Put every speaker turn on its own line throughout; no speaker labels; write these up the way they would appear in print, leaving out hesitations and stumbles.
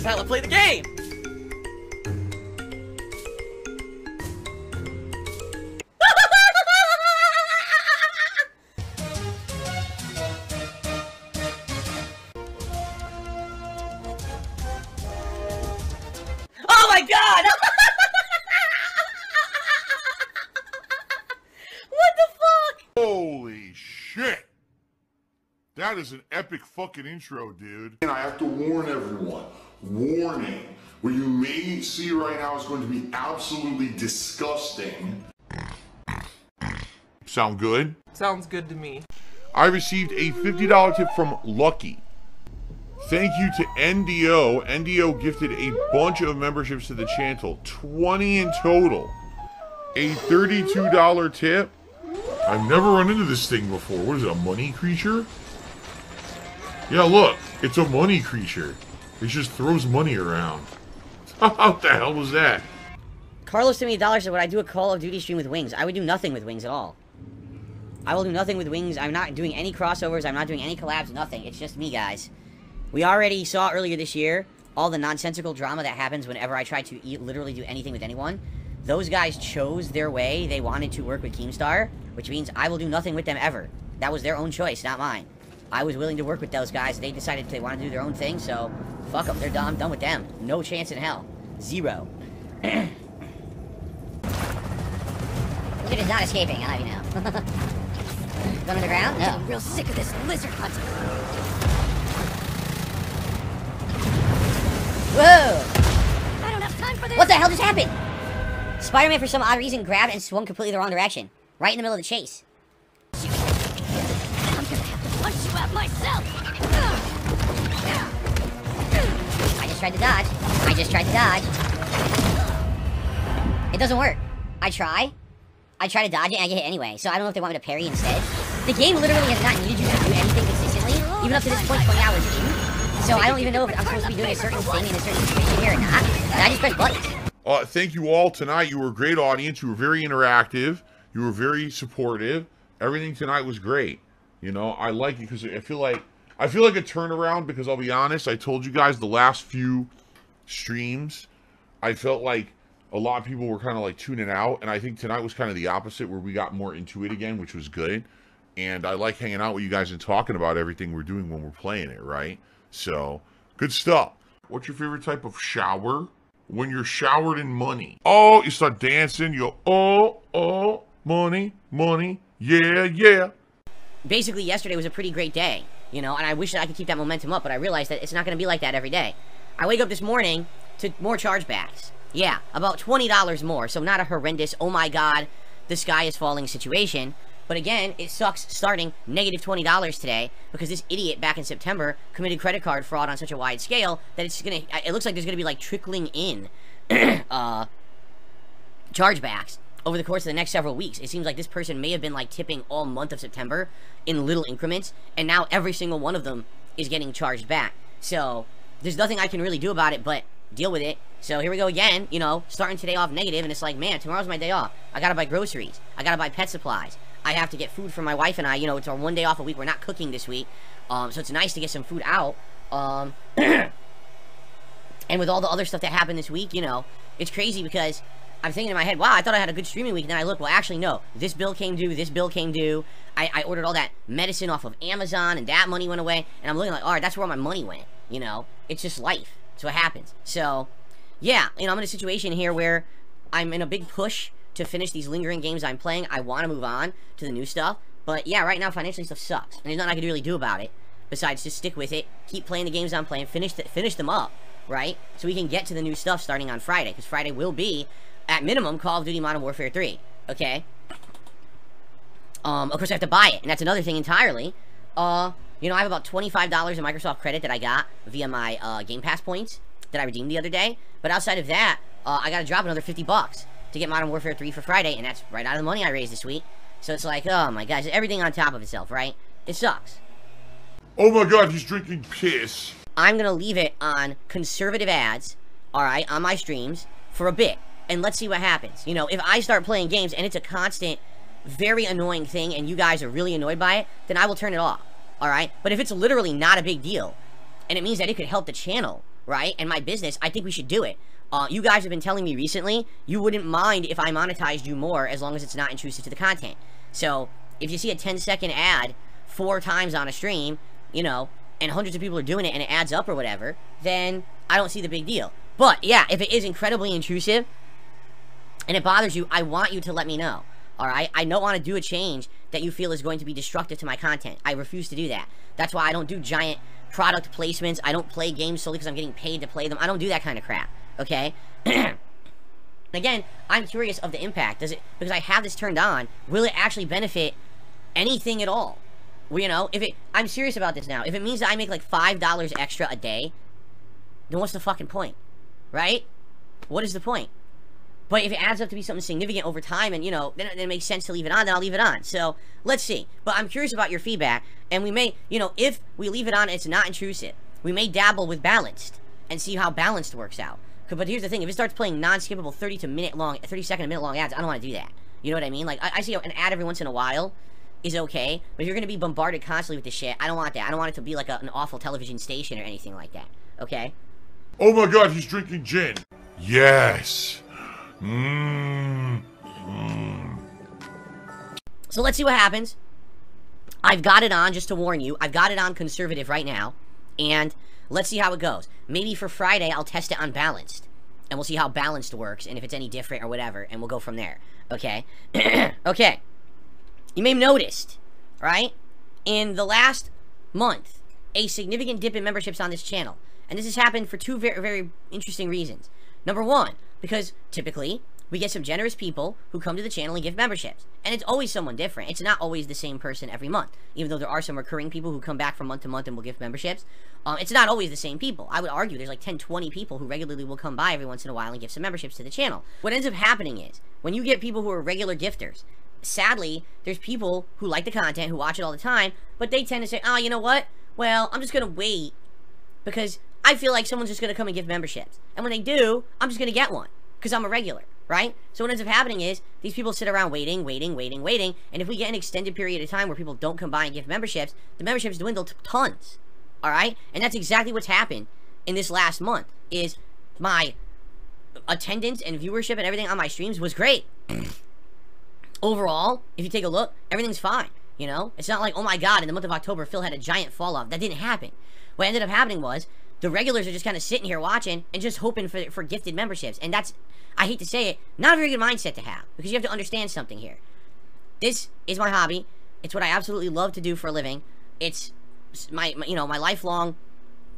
how I play the game! Oh my god! What the fuck?
Holy shit! That is an epic fucking intro, dude.
And I have to warn everyone, warning, what you may see right now is going to be absolutely disgusting.
Sound good?
Sounds good to me.
I received a $50 tip from Lucky. Thank you to NDO. NDO gifted a bunch of memberships to the channel, 20 in total. A $32 tip. I've never run into this thing before. What is it, a money creature? Yeah, look, it's a money creature. It just throws money around. What the hell was that?
Carlos sent me $1 said, would I do a Call of Duty stream with Wings? I would do nothing with Wings at all. I will do nothing with Wings. I'm not doing any crossovers. I'm not doing any collabs, nothing. It's just me, guys. We already saw earlier this year all the nonsensical drama that happens whenever I try to literally do anything with anyone. Those guys chose their way. They wanted to work with Keemstar, which means I will do nothing with them ever. That was their own choice, not mine. I was willing to work with those guys. They decided they want to do their own thing, so fuck them. They're done. I'm done with them. No chance in hell. Zero. Look at it not escaping. I know. Going to the ground? No. I'm real sick of this lizard hunting. Whoa! I don't have time for this! What the hell just happened? Spider-Man, for some odd reason, grabbed and swung completely the wrong direction. Right in the middle of the chase. I'm gonna have to punch you out myself! I just tried to dodge. I just tried to dodge. It doesn't work. I try to dodge it and I get hit anyway, so I don't know if they want me to parry instead. The game literally has not needed you to do anything consistently, even up to this point 20 hours in. So I don't even know if I'm supposed to be doing a certain thing in a certain situation here or not. And I just press buttons.
Thank you all tonight. You were a great audience. You were very interactive. You were very supportive. Everything tonight was great. You know, I like it because I feel like a turnaround, because I'll be honest, I told you guys the last few streams, I felt like a lot of people were kind of like tuning out, and I think tonight was kind of the opposite, where we got more into it again, which was good. And I like hanging out with you guys and talking about everything we're doing when we're playing it, right? So, good stuff. What's your favorite type of shower? When you're showered in money. Oh, you start dancing, you go, oh, money, money, yeah, yeah.
Basically, yesterday was a pretty great day, you know, and I wish that I could keep that momentum up, but I realized that it's not going to be like that every day. I wake up this morning to more chargebacks. Yeah, about $20 more, so not a horrendous, oh my god, the sky is falling situation. But again, it sucks starting negative $20 today because this idiot back in September committed credit card fraud on such a wide scale that it's gonna. It looks like there's gonna be like trickling in chargebacks over the course of the next several weeks. It seems like this person may have been like tipping all month of September in little increments, and now every single one of them is getting charged back. So there's nothing I can really do about it but deal with it. So here we go again, you know, starting today off negative, and it's like, man, tomorrow's my day off. I gotta buy groceries. I gotta buy pet supplies. I have to get food for my wife and I. You know, it's our one day off a week. We're not cooking this week. So it's nice to get some food out. And with all the other stuff that happened this week, you know, it's crazy because I'm thinking in my head, wow, I thought I had a good streaming week. And then I look, well, actually, no. This bill came due. This bill came due. I ordered all that medicine off of Amazon, and that money went away. And I'm looking like, all right, that's where all my money went. You know, it's just life. It's what happens. So, yeah, you know, I'm in a situation here where I'm in a big push to finish these lingering games I'm playing. I want to move on to the new stuff, but yeah, right now financially stuff sucks, and there's nothing I can really do about it besides just stick with it, keep playing the games I'm playing, finish them up, right? So we can get to the new stuff starting on Friday, because Friday will be, at minimum, Call of Duty Modern Warfare 3, okay? Of course I have to buy it, and that's another thing entirely. You know, I have about $25 in Microsoft credit that I got via my Game Pass points that I redeemed the other day, but outside of that, I gotta drop another $50 to get Modern Warfare 3 for Friday, and that's right out of the money I raised this week. So it's like, oh my gosh, everything on top of itself, right? It sucks.
Oh my god, he's drinking piss.
I'm gonna leave it on conservative ads, alright, on my streams, for a bit, and let's see what happens. You know, if I start playing games, and it's a constant, very annoying thing, and you guys are really annoyed by it, then I will turn it off, alright? But if it's literally not a big deal, and it means that it could help the channel, right, and my business, I think we should do it. You guys have been telling me recently you wouldn't mind if I monetized you more as long as it's not intrusive to the content. So if you see a 10-second ad 4 times on a stream, you know, and hundreds of people are doing it and it adds up or whatever, then I don't see the big deal. But yeah, if it is incredibly intrusive and it bothers you, I want you to let me know. Alright? I don't want to do a change that you feel is going to be destructive to my content. I refuse to do that. That's why I don't do giant product placements. I don't play games solely because I'm getting paid to play them. I don't do that kind of crap. Okay? Again, I'm curious of the impact. Does it, because I have this turned on, will it actually benefit anything at all? Well, you know, if it, I'm serious about this now. If it means that I make like $5 extra a day, then what's the fucking point? Right? What is the point? But if it adds up to be something significant over time and, you know, then it makes sense to leave it on, then I'll leave it on. So, let's see. But I'm curious about your feedback, and we may, you know, if we leave it on and it's not intrusive, we may dabble with balanced and see how balanced works out. But here's the thing, if it starts playing non-skippable 30-second to minute long ads, I don't want to do that. You know what I mean? Like, I see an ad every once in a while is okay, but if you're going to be bombarded constantly with this shit, I don't want that. I don't want it to be like an awful television station or anything like that. Okay?
Oh my god, he's drinking gin. Yes.
So let's see what happens. I've got it on, just to warn you. I've got it on conservative right now, and let's see how it goes. Maybe for Friday, I'll test it on balanced, and we'll see how balanced works, and if it's any different or whatever, and we'll go from there. Okay? Okay. You may have noticed, right, in the last month, a significant dip in memberships on this channel. And this has happened for 2 very, very interesting reasons. Number 1, because typically, we get some generous people who come to the channel and give memberships. And it's always someone different. It's not always the same person every month. Even though there are some recurring people who come back from month to month and will give memberships, it's not always the same people. I would argue there's like 10, 20 people who regularly will come by every once in a while and give some memberships to the channel. What ends up happening is, when you get people who are regular gifters, sadly, there's people who like the content, who watch it all the time, but they tend to say, oh, you know what? Well, I'm just going to wait because I feel like someone's just going to come and give memberships. And when they do, I'm just going to get one because I'm a regular, right? So what ends up happening is these people sit around waiting, and if we get an extended period of time where people don't come by and give memberships, the memberships dwindle to tons, all right? And that's exactly what's happened in this last month, is my attendance and viewership and everything on my streams was great. Overall, if you take a look, everything's fine, you know? It's not like, oh my god, in the month of October, Phil had a giant fall off. That didn't happen. What ended up happening was, the regulars are just kind of sitting here watching and just hoping for gifted memberships. And that's, I hate to say it, not a very good mindset to have. Because you have to understand something here. This is my hobby. It's what I absolutely love to do for a living. It's my you know, my lifelong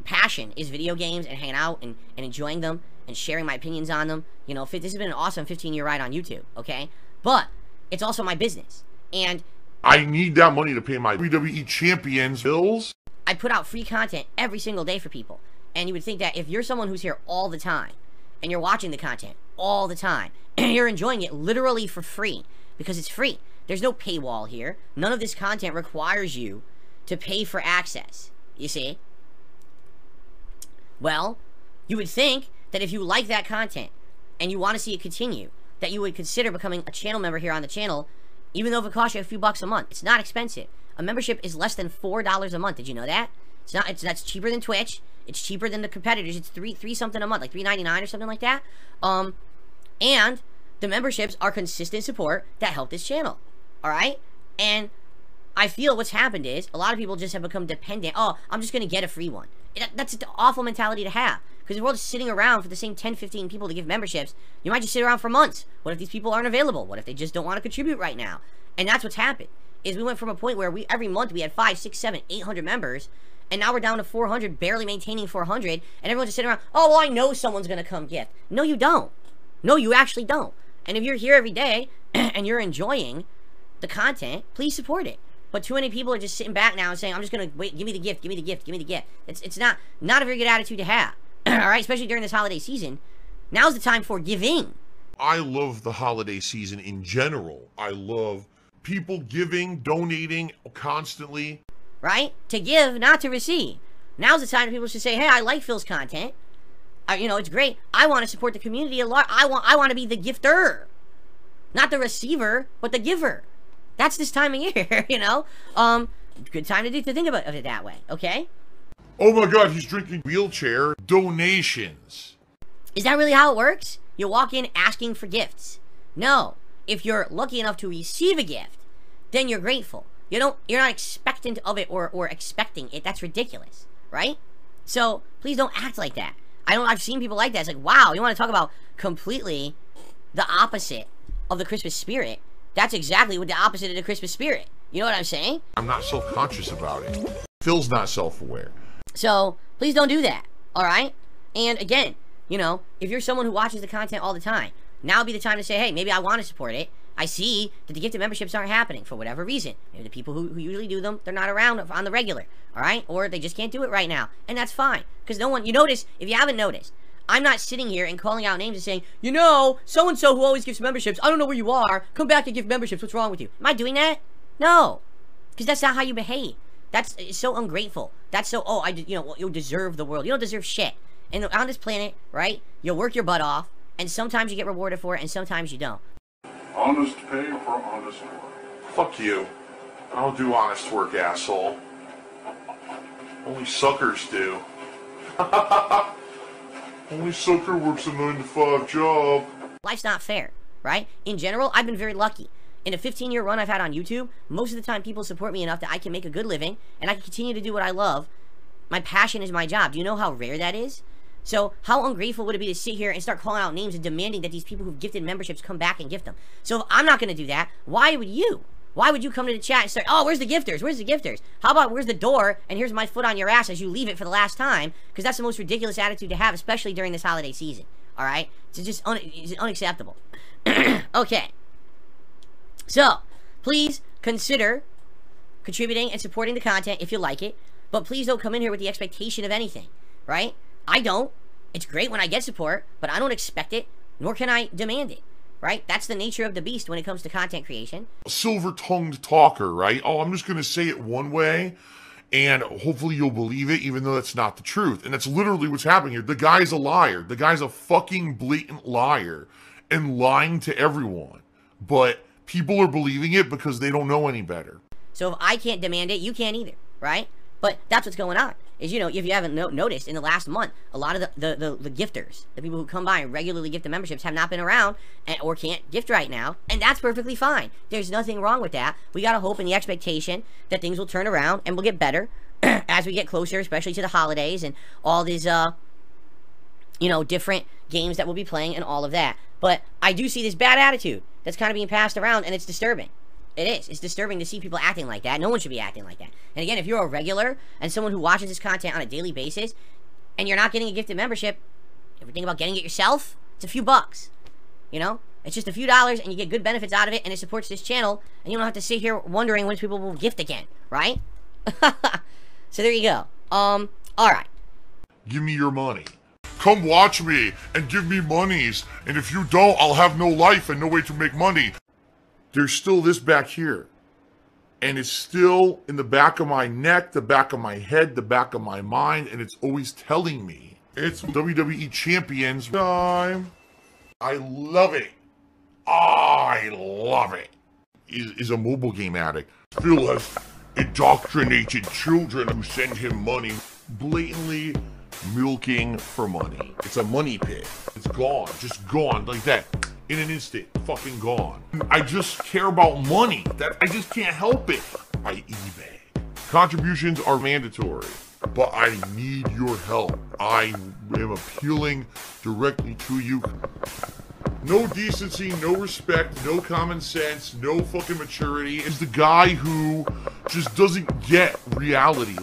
passion is video games and hanging out and enjoying them and sharing my opinions on them. You know, this has been an awesome 15-year ride on YouTube, okay? But it's also my business. And
I need that money to pay my WWE Champions bills.
I put out free content every single day for people. And you would think that if you're someone who's here all the time, and you're watching the content all the time, and you're enjoying it literally for free, because it's free. There's no paywall here. None of this content requires you to pay for access. You see? Well, you would think that if you like that content, and you want to see it continue, that you would consider becoming a channel member here on the channel, even though if it costs you a few bucks a month. It's not expensive. A membership is less than $4 a month. Did you know that? It's not. That's cheaper than Twitch. It's cheaper than the competitors. It's three something a month, like $3.99 or something like that. And the memberships are consistent support that help this channel. All right. And I feel what's happened is a lot of people just have become dependent. Oh, I'm just gonna get a free one. That's an awful mentality to have. Because if we're all just sitting around for the same 10, 15 people to give memberships, you might just sit around for months. What if these people aren't available? What if they just don't want to contribute right now? And that's what's happened. Is we went from a point where every month we had 5, 6, 7, 800 members, and now we're down to 400, barely maintaining 400, and everyone's just sitting around, oh, well, I know someone's going to come gift. No, you don't. No, you actually don't. And if you're here every day, and you're enjoying the content, please support it. But too many people are just sitting back now and saying, I'm just going to wait, give me the gift, give me the gift, give me the gift. It's not a very good attitude to have. Alright, especially during this holiday season. Now's the time for giving.
I love the holiday season in general. I love people giving, donating constantly.
Right? To give, not to receive. Now's the time for people to say, hey, I like Phil's content. You know, it's great. I want to support the community a lot. I want to be the gifter. Not the receiver, but the giver. That's this time of year, you know? Good time to think about it that way, okay?
Oh my god, he's drinking wheelchair donations.
Is that really how it works? You walk in asking for gifts. No. If you're lucky enough to receive a gift, then you're grateful. You're not expectant of it or expecting it. That's ridiculous, right? So please don't act like that. I've seen people like that. It's like, wow, you want to talk about completely the opposite of the Christmas spirit? That's exactly what the opposite of the Christmas spirit. You know what I'm saying?
I'm not self-conscious about it. Phil's not self-aware.
So please don't do that, all right? And again, you know, if you're someone who watches the content all the time, now would be the time to say, hey, maybe I want to support it. I see that the gifted memberships aren't happening for whatever reason. Maybe the people who usually do them, they're not around on the regular, all right? Or they just can't do it right now, and that's fine. Because no one, you notice, if you haven't noticed, I'm not sitting here and calling out names and saying, you know, so-and-so who always gives memberships, I don't know where you are, come back and give memberships, what's wrong with you? Am I doing that? No. Because that's not how you behave. It's so ungrateful. That's so, oh, you deserve the world. You don't deserve shit. And on this planet, right, you'll work your butt off, and sometimes you get rewarded for it, and sometimes you don't.
Honest pay for honest work.
Fuck you. I don't do honest work, asshole. Only suckers do. Only sucker works a 9-to-5 job.
Life's not fair, right? In general, I've been very lucky. In a 15-year run I've had on YouTube, most of the time people support me enough that I can make a good living, and I can continue to do what I love. My passion is my job. Do you know how rare that is? So how ungrateful would it be to sit here and start calling out names and demanding that these people who've gifted memberships come back and gift them? So if I'm not going to do that, why would you? Why would you come to the chat and start, oh, where's the gifters? Where's the gifters? How about where's the door and here's my foot on your ass as you leave it for the last time? Because that's the most ridiculous attitude to have, especially during this holiday season. All right? It's just it's unacceptable. Okay. So, please consider contributing and supporting the content if you like it. But please don't come in here with the expectation of anything. Right? I don't. It's great when I get support, but I don't expect it, nor can I demand it, right? That's the nature of the beast when it comes to content creation.
Silver-tongued talker, right? Oh, I'm just going to say it one way, and hopefully you'll believe it, even though that's not the truth. And that's literally what's happening here. The guy's a liar. The guy's a fucking blatant liar and lying to everyone. But people are believing it because they don't know any better.
So if I can't demand it, you can't either, right? But that's what's going on. Is, you know, if you haven't noticed, in the last month, a lot of the gifters, the people who come by and regularly gift the memberships, have not been around or can't gift right now, and that's perfectly fine. There's nothing wrong with that. We gotta hope in the expectation that things will turn around and will get better as we get closer, especially to the holidays and all these, you know, different games that we'll be playing and all of that. But I do see this bad attitude that's kind of being passed around, and it's disturbing. It is. It's disturbing to see people acting like that. No one should be acting like that. And again, if you're a regular and someone who watches this content on a daily basis and you're not getting a gifted membership, ever think about getting it yourself? It's a few bucks. You know? It's just a few dollars and you get good benefits out of it and it supports this channel and you don't have to sit here wondering when people will gift again. Right? So there you go. Alright.
Give me your money. Come watch me and give me monies. And if you don't, I'll have no life and no way to make money. There's still this back here. And it's still in the back of my neck, the back of my head, the back of my mind, and it's always telling me it's WWE Champions time. I love it. I love it. Is a mobile game addict. Phil has indoctrinated children who send him money, blatantly milking for money. It's a money pit. It's gone, just gone like that. In an instant, fucking gone. I just care about money. I just can't help it. I eBay. Contributions are mandatory, but I need your help. I am appealing directly to you. No decency, no respect, no common sense, no fucking maturity. Is the guy who just doesn't get reality.